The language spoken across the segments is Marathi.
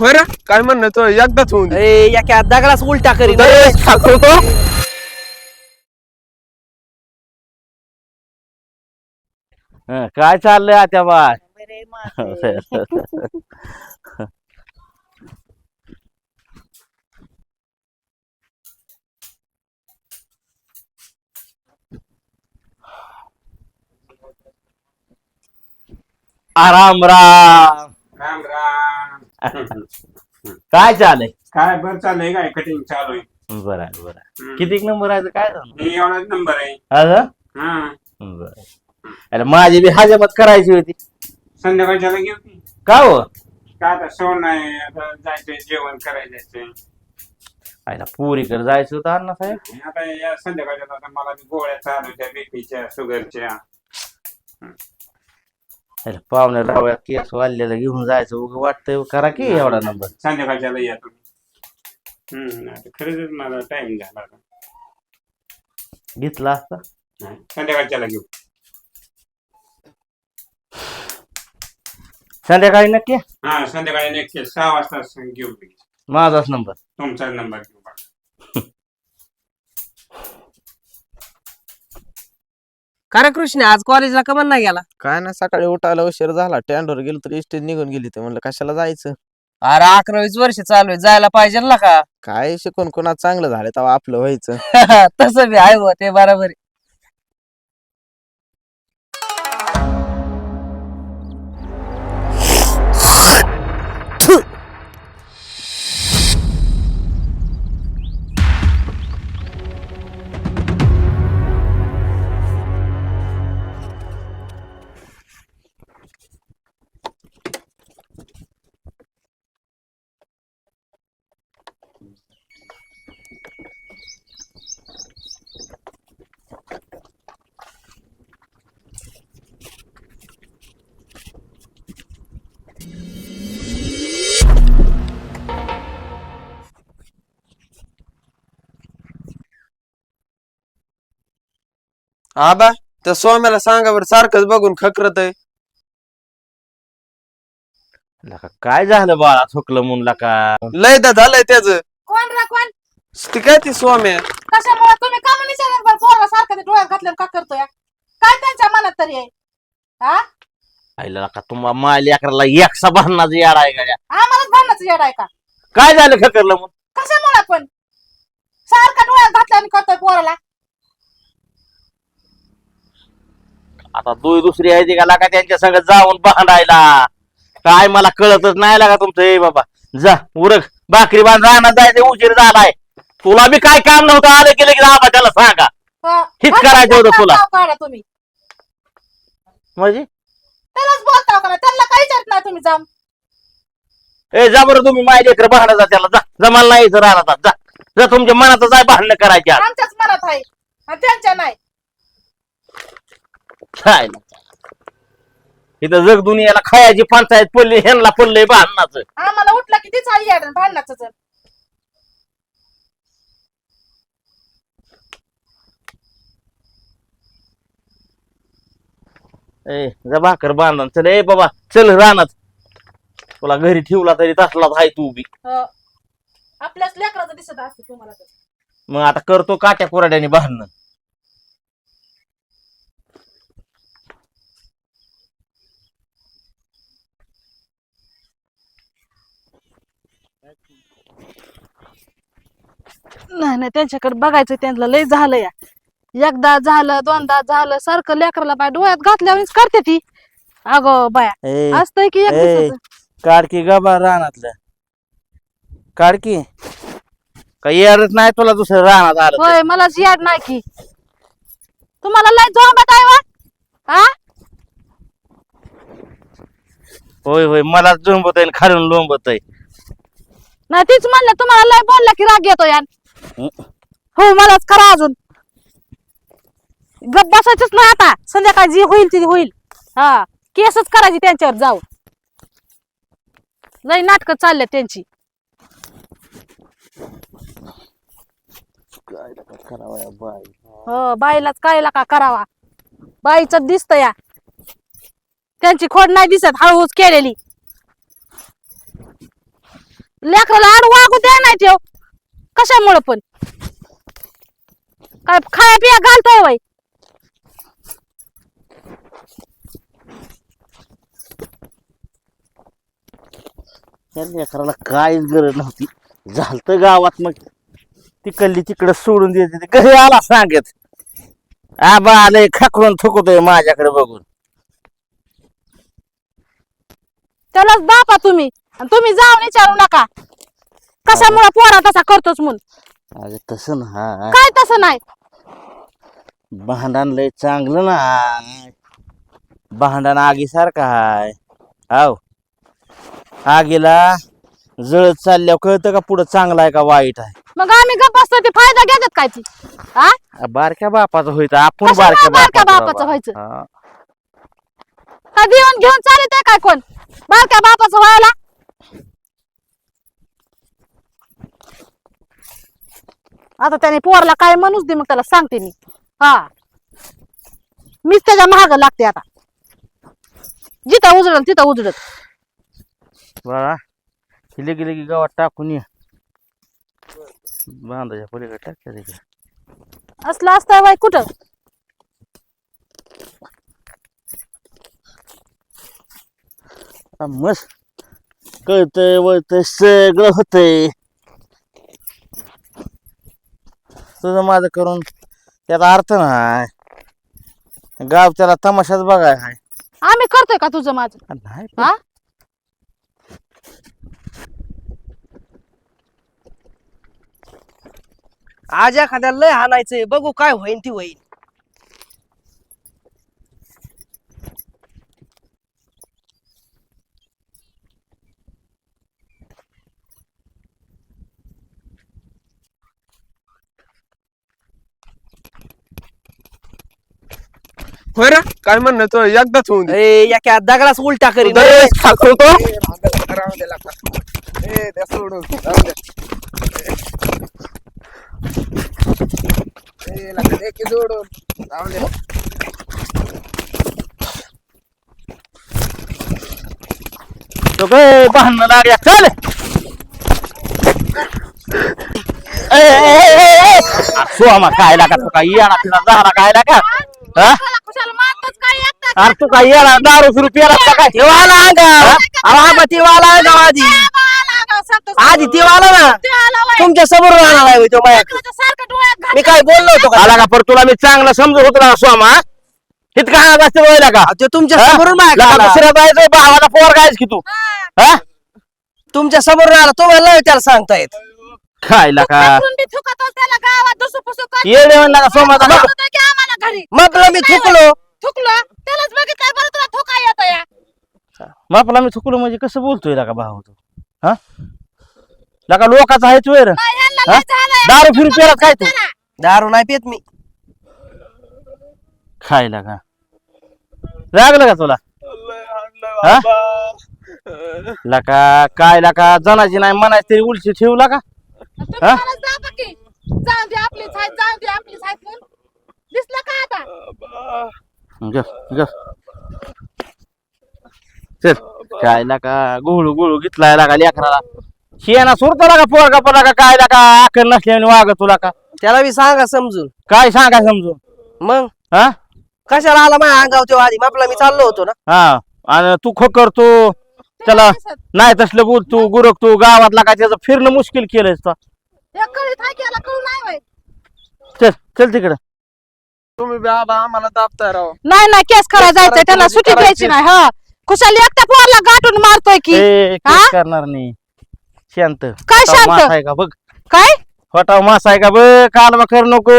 होय रे काय म्हणणं तो एकदाच होऊन दे. या दगडाच उलटा करीन दरवेळेस खातो तो. काय चाललंय आता बा राम राम राम राम. काय चालय काय बरं चाललंय काय कटिंग चालू आहे. बरं आहे, बरं आहे. किती नंबर आहे काय झालं हे एवढाच नंबर आहे. असं? हा बरं. अरे माझी बी हजामत करायची होती संध्याकाळच्या घेऊ की का हो काय आता सण आहे आता जायचंय जेवण करायचं. आयला पुरीकडे जायचं होतं अण्णा साहेब आता या संध्याकाळच्या आता मला बी गोळ्या चालू त्या बीपीच्या शुगरच्या. अरे पाहुण्या रावळ्या केस वाढलेला घेऊन जायचं उगं वाटतंय करा की एवढा नंबर संध्याकाळच्याला या तुम्ही. आता खरंच मला टाइम झाला आता. घेतला असता नाही, संध्याकाळच्याला घेऊ. संध्याकाळी नक्की हा संध्याकाळी नक्की 6 वाजता घेऊ. माझाच नंबर तुमचा नंबर घेऊ बा. खरं कृष्ण आज कॉलेजला कमन नाही गेला. काय ना सकाळी उठायला उशीर झाला टँडवर गेलो तर इस्टेट निघून गेली ते म्हणलं कशाला जायचं. अरे 11-20 वर्ष चालू आहे जायला पाहिजे ना का. काय शिकून कोणा चांगलं झालं तेव्हा आपलं व्हायचं. तसं बी आहे ते बरोबर आहे. आबा त्या सोम्याला सांगा बरं सारखंच बघून खकरत आहे. लका काय झालं बाळा थुकलं म्हणून का लय दा झालंय त्याच. कोण रा कोण ती काय ती सोम्या कशामुळे तुम्ही का म्हणून विचारलं बरं पोराला सारखं ते डोळ्यात घातलं का करतोय काय त्यांच्या मनात तरी आहे. हा आईला लका तुम्हा माल अकराला एकसा भांडणाचं याड आहे गाड्या आम्हालाच भांडणाचं येड आहे का काय झालं खकरलं म्हणून कशामुळे पण सारखं डोळ्यात घातलं आणि करतोय पोराला. आता दुसरी आहे ती का लागा त्यांच्या संग जाऊन भांडायला काय मला कळतच नाही लागा तुमचं ए बाबा जा उरक भाकरी बांध राहणार जायचं उशीर झालाय तुला बी काय काम नव्हतं आलं केलं की आबा त्याला सांगा हित करायचं होतं तुला. काढा तुम्ही म्हणजे त्यालाच बोलता का त्यांना काही विचारत नाही तुम्ही जाऊन. ए जा बरं तुम्ही माझ्या लेकर भांडा जा त्याला जा जमाला नाही राहणार जा जा तुमच्या मनातच आहे भांडणं करायची आज. आमच्याच मनात आहे आणि त्यांच्या नाही. काय इथं जग दुनियाला खायची पंचायत पडली ह्यांना पडलंय भांडणाचं. आम्हाला उठलं की तीच आई आहे भांडणाचं जर. ए जा भाकर बांधून चल ए बाबा चल रानात तुला घरी ठेवला तरी तसलाच आहे तू बी. आपल्याच लेकराचं दिसत असते तुम्हाला तर. मग आता करतो काट्या कोराड्याने भांडणं. नाही त्यांच्याकडे बघायचं त्यांना लय झालं या. एकदा झालं दोनदा झालं सारखं लेकराला बाय डोळ्यात घातल्यावरच करते ती. अगो बाया असतंय की एक दिवसाचं. काढकी गबा रानातलं काढकी काही येरच नाही तुला दुसरं रानात आलं होय मला याद नाही की तुम्हाला लय झोंबत आहे वा. हा होय होय मला झोंबत आहे खालून लोंबत आहे. नाही तीच म्हणलं तुम्हाला लय बोलला की राग येतो यार. हो मलाच करा अजून गप बसायचंच नाही आता. संध्याकाळी जी होईल ती होईल. हा केसच करायची त्यांच्यावर जाऊ. लय नाटक चालले त्यांची. हो बाईलाच कायला का करावा. बाईच दिसत या त्यांची खोड नाही दिसत हळूच केलेली. लेकराला आड वागू द्या नाही ठेव कशामुळे पण काय खाया पिया घालतोय वय त्या लेकराला काहीच गरज नव्हती. झालतं गावात मग तिकडली तिकडं सोडून देते ते घरी आला सांगत आबा आलंय खाकडून थुकतोय माझ्याकडे बघून. त्यालाच बापा तुम्ही आणि तुम्ही जाऊन विचारू नका कशामुळे पोरा तसा करतोच म्हणून. अगं तसं ना काय तसं नाही भांडण लय चांगलं ना. भांडण आगीसारखं हाय. हाव आगीला जळत चालल्यावर कळतं का पुढं चांगलं आहे का वाईट आहे. मग आम्ही गप्प असतो ते फायदा घेतात काय ती हा बारक्या बापाचं होईत आपण कशामुळे बारक्या बापाचं बाबा. व्हायचं? हा. का देऊन घेऊन चालत आहे काय कोण बारक्या बापाचं व्हायला. आता त्याने पोरला काय म्हणूच दे मग त्याला सांगते मी. हा मीच त्याच्या महाग लागते आता जिथं उजडल तिथं उजडत. बाळा हिले गेले की गावात टाकून ये. बांधाच्या पलीकडे टाकते तिकडे. असलं असतं बाई कुठं मस्त कळतंय वळतंय सगळं होतंय. तुझं माझं करून त्याचा अर्थ नाही. गाव त्याला तमाशाच बघाय हाय. आम्ही करतोय का तुझं माझं नाही हा आज एखाद्याला लय हाणायचंय बघू काय होईन ती होईन. होय रे काय म्हणणं तो एकदाच होऊन दे. एका दगडाच उलटा करीन. दरवेळेस खातो तो. राहू दे लाका. द्या सोडून राहू द्या. लाका दे की जोडून राहू द्या. तो काय भांडणं लागल्या चल. सोमा काय लागा तू काय येणार तिला झाला काय लागा हा? कुशाला मारतोच काय एकटा अरे तू काय येणार दारू रुपये काय तेव्हाला अंगा तेव्हाला अंगा आधी आधी तेव्हाला ना तुमच्या समोर राहणार आहे तो बाया. मी काय बोललो होतो का? आला का पर तुला मी चांगला समजत होतो ना सोमा इतका हा जास्त वळला का ते तुमच्या समोर दुसऱ्या जायचंय भावाला पोर गायच की तू हा तुमच्या समोर राहिला तो मला त्याला सांगतायत. खायला का त्याला गावात दुसू येडे म्हणला का सोमाचा बघ आम्हाला घरी मग मी थुकलो. थुकलं त्यालाच बघितलं बरं तुला थुका येतो या बापला मी थुकलो म्हणजे कसं बोलतोय का भाऊ तू हा लका लोकाचा आहेच वेर हा? दारू फिरू पेला काय तू दारू नाही पेत मी. खायला का लागलं का तुला हा लका काय लका जनाची नाही म्हणायची तरी उलशी ठेवला का हा? जाऊ दे आपलीच आहेत जाऊ दे आपलीच आहेत म्हणून दिसलं का आता चल काय लका गुळू गुळू घेतलाय लागा लेकराला शेणा सुरतो लागा पोरगा पोरगा काय लागा आखर नसल्याने वागत तुला का त्याला बी सांगा समजून. काय सांगा समजून मग हा कशाला आला माझ्या अंगावर तेव्हा आधी आपला मी चाललो होतो ना. हा आणि तू करतो त्याला नाही तसलं बोलतो गुरकतो गावातला काय त्याचं फिरणं मुश्किल केलंय चल चल तिकडं तुम्ही बी आबा आम्हाला दाबताय राव. नाही नाही केस करा जायचंय त्याला करायची, सुट्टी द्यायची नाही हा खुशाली एकट्या पोरला गाठून मारतोय की ए, हा? केस करणार नाही शांत काय होटाव शांत? मासा आहे का बघ काय होटाव मासा आहे का बघ कालवा कर नको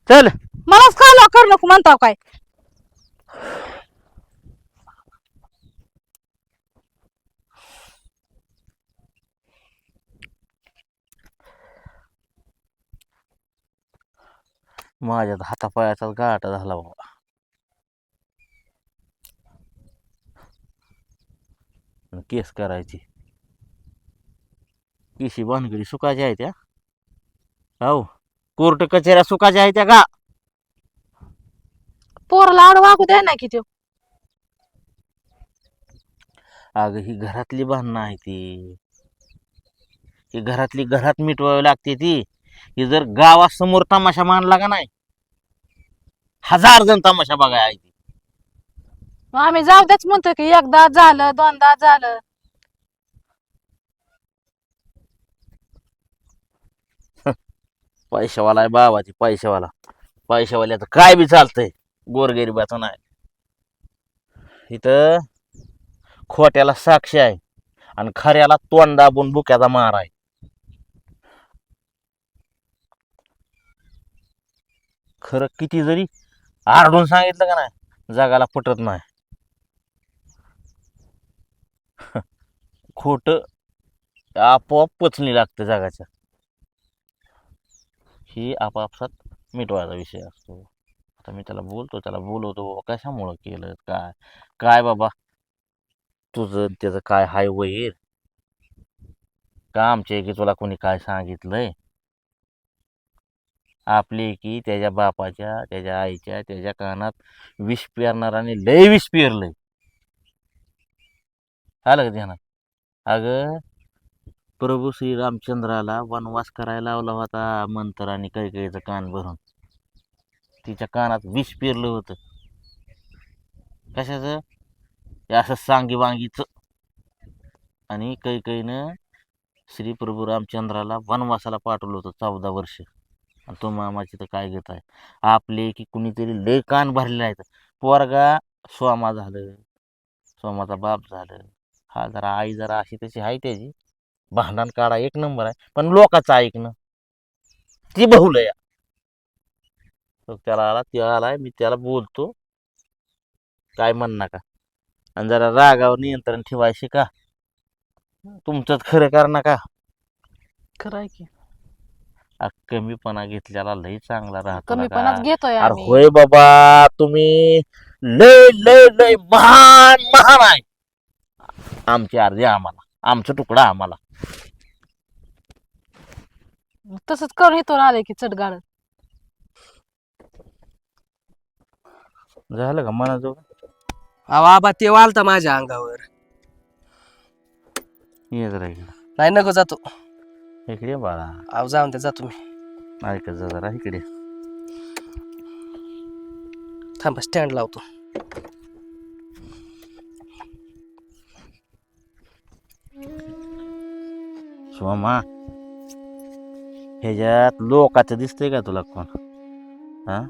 चल मलाच खालो करू नको म्हणताव काय माझ्या हातापायाचा गाठ झाला बाबा केस करायची केशी भानगडी सुकायच्या आहेत त्या हो कोर्ट कचेऱ्या सुकायच्या आहेत त्या का पोरला आड वागू द्या नाही की त्यो अगं ही घरातली भांडणं आहे ती ही घरातली घरात मिटवावी लागते ती. ही जर गावासमोर तमाशा मांडला का नाही, 1000 जण तमाशा बघाय आहे ती. मग आम्ही जाऊ द्याच म्हणतो की एकदा झालं दोनदा झालं. पैशावाला आहे बाबाची, पैशावाला. पैशावाल्याचं काय बी चालतंय, गोरगरिबाचं नाही. इथं खोट्याला साक्ष आहे आणि खऱ्याला तोंड दाबून बुक्याचा मार आहे. खरं किती जरी आरडून सांगितलं का नाही, जगाला पटत नाही. खोट आपोआप पचनी लागतं जगाच्या. ही आपापसात मिटवायचा विषय असतो. आता मी त्याला बोलवतो, बाबा कशामुळं केलं, काय काय बाबा तुझं त्याचं काय हाय वैर का, आमच्या की तुला कोणी काय सांगितलंय. आपले की त्याच्या बापाच्या, त्याच्या आईच्या, त्याच्या कानात विष पेरणाराने लय विष पेरलंय. आलं का ध्यानात? अगं प्रभू श्री रामचंद्राला वनवास करायला लावला होता मंत्राने कैकेयीचं कान भरून. तिच्या कानात विष पेरलं होतं. कशाचं? असं सांगी वांगीच. आणि कैकेयीनं श्री प्रभू रामचंद्राला वनवासाला पाठवलं होतं 14 वर्ष. आणि तो मामाची तर काय घेत आहे. आपले की कुणीतरी लय कान भरलेला आहे. पोरगा स्वामा झालं, स्वामाचा बाप झालं. हा जरा आई जरा अशी तशी आहे त्याची, भांडण काढा 1 नंबर आहे, पण लोकांचं ऐकणं ती बहुल या. त्याला आला, ते आलाय, मी त्याला बोलतो, काय म्हण नका. आणि जरा रागावर नियंत्रण ठेवायचे का, तुमचंच खरं कर नका. खरंय की कमीपणा घेतलेला लय चांगला राहतो. कमीपणाच घेतोय अरे आम्ही. होय बाबा, तुम्ही लय लय लय महान महान आहे. आमची अर्धी आम्हाला, आमचा तुकडा आम्हाला. तसंच करून इथून आले की चटगाड. झालं का मनाजोग? अहो आबा ते वालता माझ्या अंगावर. ये जरा इकडे, नाही नको जातो. इकडे ये बाळा, अहो जाऊन ते जातो मी. ऐकत जा जरा इकडे. थांबा स्टँड लावतो. सोमा, ह्याच्यात लोकाचं दिसतंय का तुला कोण? हा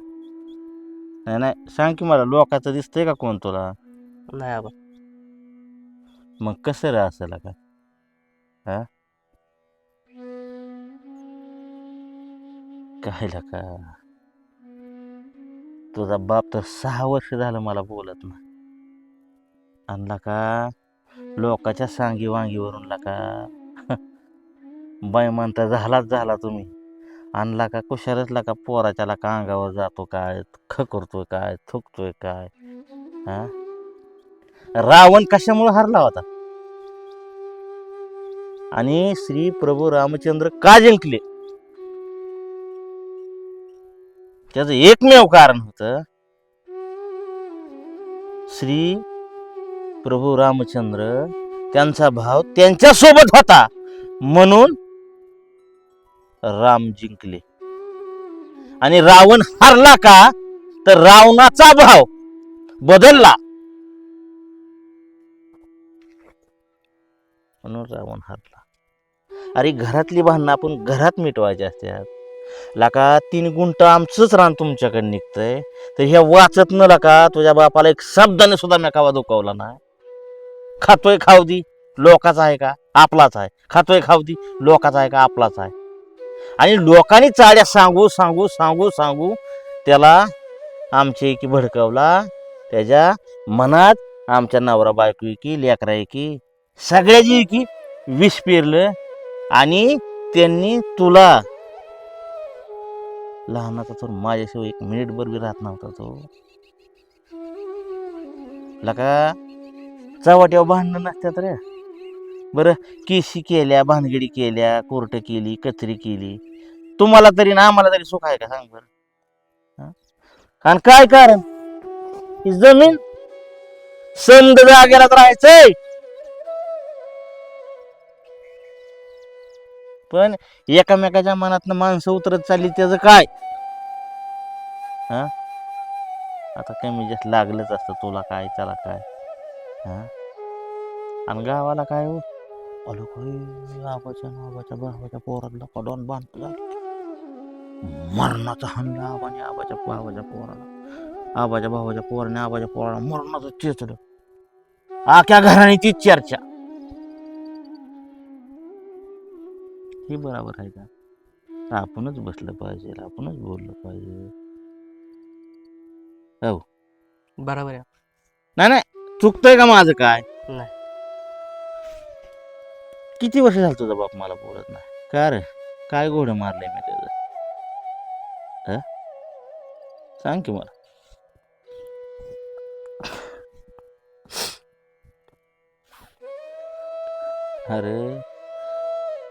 नाही नाही सांग की मला, लोकाचं दिसतंय का कोण तुला? नाही आबा. मग कसं रे असेल का? हा काय का तुझा बाप तर 6 वर्ष झालं मला बोलत नाही. आणला का लोकाच्या सांगी वांगीवरून का बाय म्हणता झालाच झाला तुम्ही. आणला का कुशारच का पोराच्या का अंगावर जातो काय, करतोय काय, थुकतोय काय. हा रावण कशामुळे हरला होता आणि श्री प्रभू रामचंद्र का जिंकले? त्याचं एकमेव कारण होतं, श्री प्रभू रामचंद्र त्यांचा भाव त्यांच्या सोबत होता म्हणून राम जिंकले. आणि रावण हरला का तर रावणाचा भाव बदलला म्हणून रावण हरला. अरे घरातली भांडणं आपण घरात मिटवायची असतात. लका 3 गुंठ आमचंच रान तुमच्याकडे निघतंय, तर ह्या वाचत न लका तुझ्या बापाला एक शब्दाने सुद्धा मेकावा दुखावला नाही. खातोय खाऊ दी, लोकाचा आहे का आपलाच आहे. खातोय खाऊ दी, लोकाचा आहे का आपलाच आहे. आणि लोकांनी चाड्या सांगू सांगू सांगू सांगू त्याला आमच्या एकी भडकवला. त्याच्या मनात आमच्या नवरा बायको की लेकरा की सगळ्याची की विष पेरलं. आणि त्यांनी तुला, लहानाचा तर माझ्याशिवाय 1 मिनिट बरोबर राहत नव्हता तो. लका चव्हाट्यावर भांडणं नसतात रे. बरं केशी केल्या, भानगडी केल्या, कोर्ट केली, कचरी केली, तुम्हाला तरी ना आम्हाला तरी सुख आहे का सांग बरं? आणि काय कारण, ही जमीन समद जागेला राहायचंय. पण एकामेकाच्या मनातनं माणसं उतरत चालली त्याचं काय? हा आता कमी जास्त लागलंच असतं, तुला काय त्याला काय. हा आणि गावाला काय हो, आलो काय आबाच्या नावाच्या भावाच्या पोराला कडून बांधतो झालं, मरणाचा हल्ला आबाने आबाच्या भावाच्या पोराला, आबाच्या भावाच्या पोराने आबाच्या पोराला मरणाचं चेचलं. आख्या घराने ती चर्चा. हे बरोबर आहे का? आपणच बसलं पाहिजे, आपणच बोललं पाहिजे. हो बरोबर आहे. नाही नाही, चुकतंय का माझं काय? नाही. किती वर्ष झालं तुझा बाप मला बोलत नाही का रे? काय घोडं मारलंय मी त्याचं? सांग की मला. अरे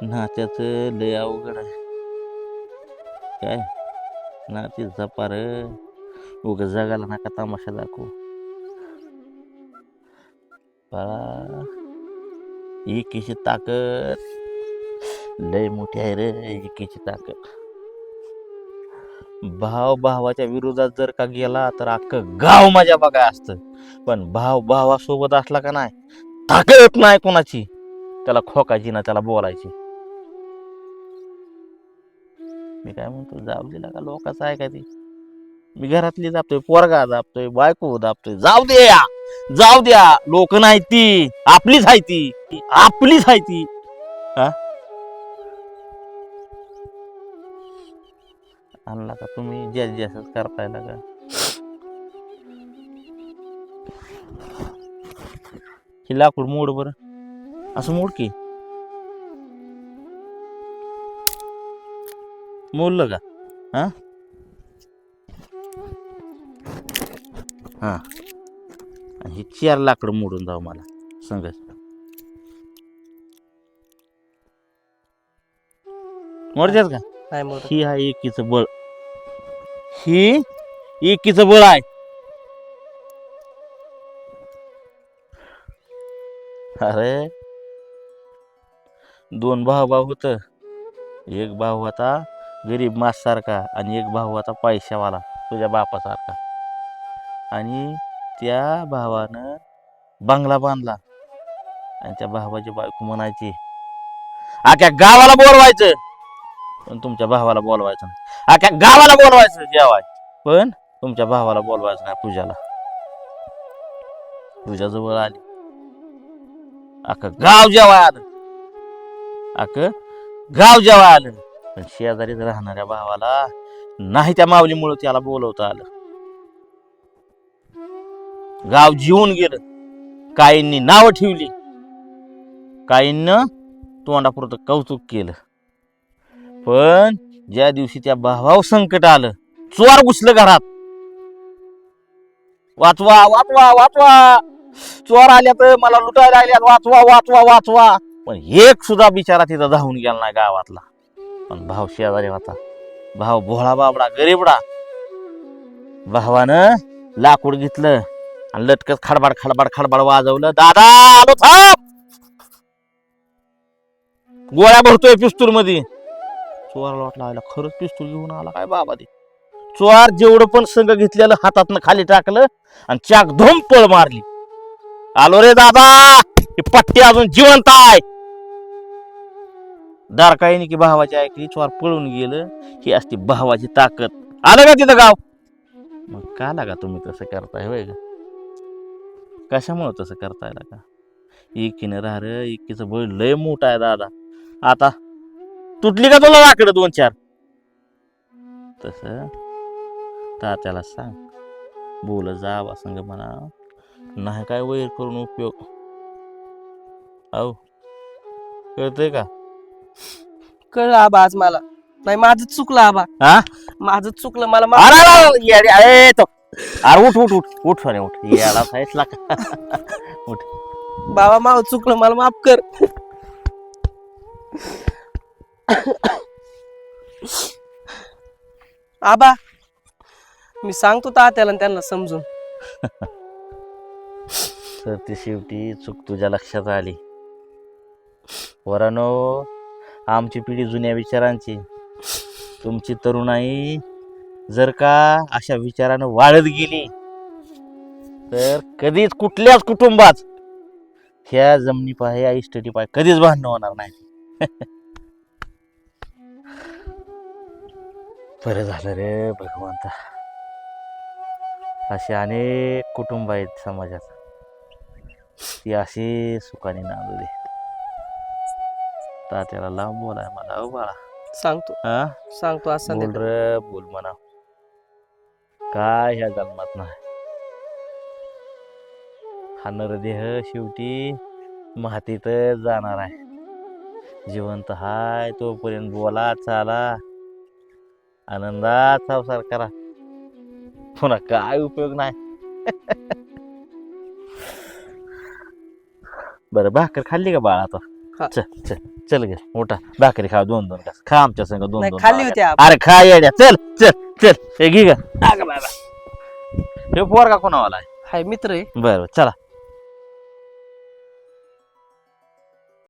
नात्याचं लय अवघड आहे काय. नाती जपा रे, उगा जगाला नका तमाशा दाखवू. बाळा एकीची ताकद लय मोठी आहे रे, एकीची ताकद. भाव भावाच्या विरोधात जर का गेला तर अख्खं गाव माझ्या बघा असतं, पण भाव भावासोबत असला का नाही, ताकद नाही कोणाची त्याला खोकायची ना त्याला बोलायची. मी काय म्हणतो, जाऊ दिला का लोकांचं आहे का ती? मी घरातली दाबतोय, पोरगा दाबतोय, बायको दाबतोय, जाऊ द्या जाऊ द्या. लोक नाही ती, आपलीच आहे ती, आपलीच आहे ती. हा आणला का तुम्ही ज्याच करताय ना का? हे लाकूड मोड बर, असं मोड की. मोडलं का? हा हा हे 4 लाकडं मोडून जाऊ मला सांगत. मोडतात का? नाही मोठं. ही आहे एकीचं बळ, ही एकीचं बळ आहे. अरे 2 भाऊ होत, एक भाऊ होता गरीब मास सारखा आणि एक भाऊ होता पैशावाला तुझ्या बापासारखा. आणि त्या भावानं बंगला बांधला आणि त्या भावाची बायको म्हणायची अख्या गावाला बोलवायचं, पण तुमच्या भावाला बोलवायचं नाही. अख्या गावाला बोलवायचं जेवाय, पण तुमच्या भावाला बोलवायचं नाही पूजाला. पूजा जवळ आली, अख्खं गाव जेवाय आलं, अख्खं गाव जेवाय आलं, पण शेजारीच राहणाऱ्या भावाला नाही त्या माऊलीमुळे त्याला बोलवता आलं. गाव जीवन गेलं, काहींनी नाव ठेवली, काहींना तोंडापुरतं कौतुक केलं, पण ज्या दिवशी त्या भावावर संकट आलं, चोर घुसलं घरात, वाचवा वाचवा वाचवा, चोर आल्या तर मला लुटायला आल्या, वाचवा वाचवा वाचवा. पण एक सुद्धा बिचारा तिथं धावून गेला नाही गावातला. पण भाव शेजारी होता, भाव भोळा बाबडा गरीबडा. भावानं लाकूड घेतलं आणि लटकत खडबाड खडबाड खडबाड वाजवलं. दादा आलो थांब, गोळ्या भरतोय पिस्तूल मध्ये. चोराला वाटलं आला खरंच पिस्तूल घेऊन आला काय बाबा ते. चोर जेवढं पण संघ घेतलेलं हातातनं खाली टाकलं आणि चाक धोम पळ मारली. आलो रे दादा, ही पट्टी अजून जिवंत आहे. दारकाईने की भावाची ऐकली, चोर पळून गेलं. ही असती भावाची ताकद. आलं का तिथं गाव? मग का लागा तुम्ही तसं करताय होय ग? कशामुळे तसं करताय का? एकीनं राह रे, एकीचं बळ लय मोठा आहे दादा. आता तुटली का तुला लाकडं 2-4? तस तात्याला सांग, बोल जावा संग म्हणा, नाही काय वैर करून उपयोग. अहो कळतंय का? कळलं आबा आज मला. नाही माझं चुकलं आबा, हा माझं चुकलं. मला अरे तो अरे उठ उठ उठ उठ सोने उठ, याला साईसला उठ. बाबा माझं चुकलं, मला माफ कर. आबा मी सांगतो तात्याला आणि त्यांना समजून. तर ती शेवटी चूक तुझ्या लक्षात आली. वरानो, आमची पिढी जुन्या विचारांची, तुमची तरुणाई जर का अशा विचारानं वाढत गेली तर कधीच कुठल्याच कुटुंबात ह्या जमिनी पाय या इस्टेटी पाय कधीच भांडण होणार नाही. बरं झालं रे भगवंता, असे अनेक कुटुंब आहेत समाजात, ती अशी सुखाने नांदू दे. तात्याला लांब बोलाय मला हो बाळा. सांगतो असं बोल रे बोल म्हणा, काय ह्या जन्मात नाही. हा नरदेह शेवटी मातीत जाणार आहे. जिवंत हाय तोपर्यंत बोला चाला, आनंदात संसार करा, पुन्हा काय उपयोग नाही. बरं भाकर खाल्ली का बाळा आता? खा. चल चल चल गे मोठा भाकरी खा, 2-2 घास खा आमच्या संग, 2-2 नाही, खाल्ली होती आप. अरे खा येड्या, चल चल चल हे घे गा. हे पोर का कोणावाला आहे? हाय मित्र आहे. बरं चला